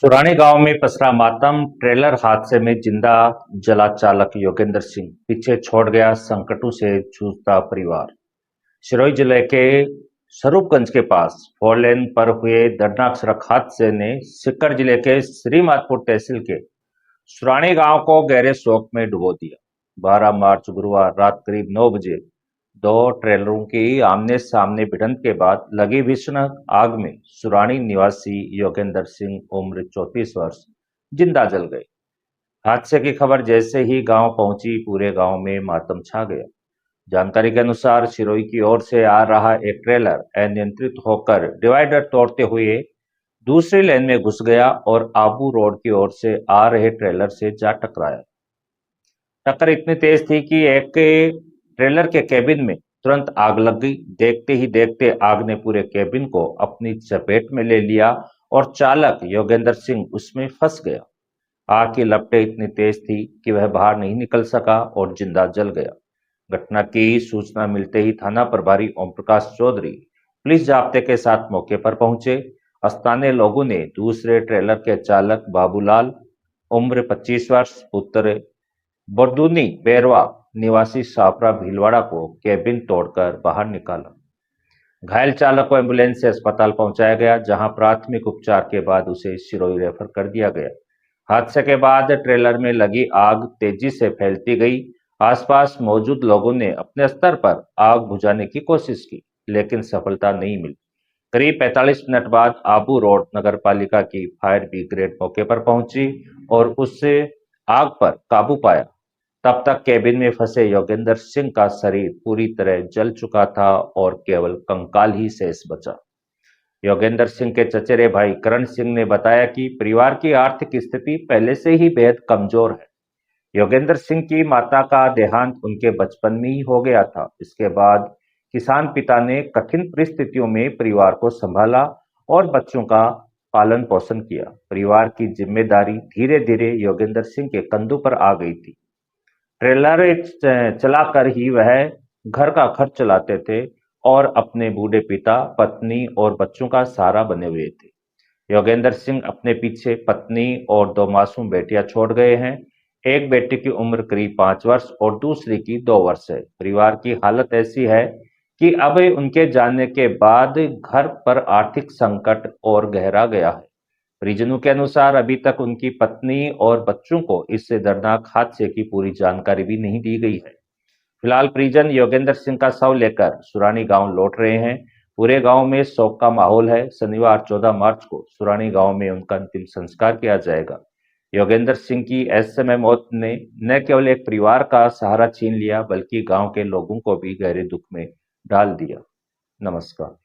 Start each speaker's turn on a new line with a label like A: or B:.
A: सुरानी गांव में पसरा मातम। ट्रेलर हादसे में जिंदा जला चालक योगेंद्र सिंह, पीछे छोड़ गया संकटों से जूझता परिवार। सिरोही जिले के स्वरूपगंज के पास फोरलेन पर हुए दर्दनाक सड़क हादसे ने सीकर जिले के श्रीमाधपुर तहसील के सुरानी गांव को गहरे शोक में डुबो दिया। 12 मार्च गुरुवार रात करीब 9 बजे दो ट्रेलरों की आमने सामने भिड़ंत के बाद लगी भीषण आग में सुरानी निवासी योगेंद्र सिंह उम्र 34 वर्ष जिंदा जल गए। हादसे की खबर जैसे ही गांव पहुंची, पूरे गांव में मातम छा गया। जानकारी के अनुसार सिरोही की ओर से आ रहा एक ट्रेलर अनियंत्रित होकर डिवाइडर तोड़ते हुए दूसरी लेन में घुस गया और आबू रोड की ओर से आ रहे ट्रेलर से जा टकराया। टक्कर इतनी तेज थी कि एक ट्रेलर के केबिन में तुरंत आग लग गई। देखते ही देखते आग ने पूरे केबिन को अपनी चपेट में ले लिया और चालक योगेंद्र सिंह उसमें फंस गया। आग की लपटें इतनी तेज थी कि वह बाहर नहीं निकल सका और जिंदा जल गया। घटना की सूचना मिलते ही थाना प्रभारी ओम प्रकाश चौधरी पुलिस जाब्ते के साथ मौके पर पहुंचे। स्थानीय लोगों ने दूसरे ट्रेलर के चालक बाबूलाल उम्र 25 वर्ष पुत्र बरदूनी बैरवा निवासी सापरा भीलवाड़ा को केबिन तोड़कर बाहर निकाला। घायल चालक को एम्बुलेंस से अस्पताल पहुंचाया गया, जहां प्राथमिक उपचार के बाद उसे सिरोही रेफर कर दिया गया। हादसे के बाद ट्रेलर में लगी आग तेजी से फैलती गई। आसपास मौजूद लोगों ने अपने स्तर पर आग बुझाने की कोशिश की, लेकिन सफलता नहीं मिली। करीब 45 मिनट बाद आबू रोड नगर पालिका की फायर ब्रिगेड मौके पर पहुंची और उससे आग पर काबू पाया। तब तक केबिन में फंसे योगेंद्र सिंह का शरीर पूरी तरह जल चुका था और केवल कंकाल ही शेष बचा। योगेंद्र सिंह के चचेरे भाई करण सिंह ने बताया कि परिवार की आर्थिक स्थिति पहले से ही बेहद कमजोर है। योगेंद्र सिंह की माता का देहांत उनके बचपन में ही हो गया था। इसके बाद किसान पिता ने कठिन परिस्थितियों में परिवार को संभाला और बच्चों का पालन पोषण किया। परिवार की जिम्मेदारी धीरे धीरे योगेंद्र सिंह के कंधों पर आ गई थी। ट्रेलर चलाकर ही वह घर का खर्च चलाते थे और अपने बूढ़े पिता, पत्नी और बच्चों का सहारा बने हुए थे। योगेंद्र सिंह अपने पीछे पत्नी और 2 मासूम बेटियां छोड़ गए हैं। एक बेटी की उम्र करीब 5 वर्ष और दूसरी की 2 वर्ष है। परिवार की हालत ऐसी है कि अब उनके जाने के बाद घर पर आर्थिक संकट और गहरा गया है। परिजनों के अनुसार अभी तक उनकी पत्नी और बच्चों को इस दर्दनाक हादसे की पूरी जानकारी भी नहीं दी गई है। फिलहाल परिजन योगेंद्र सिंह का शव लेकर सुरानी गांव लौट रहे हैं। पूरे गांव में शोक का माहौल है। शनिवार 14 मार्च को सुरानी गांव में उनका अंतिम संस्कार किया जाएगा। योगेंद्र सिंह की ऐसे मौत ने न केवल एक परिवार का सहारा छीन लिया, बल्कि गांव के लोगों को भी गहरे दुख में डाल दिया। नमस्कार।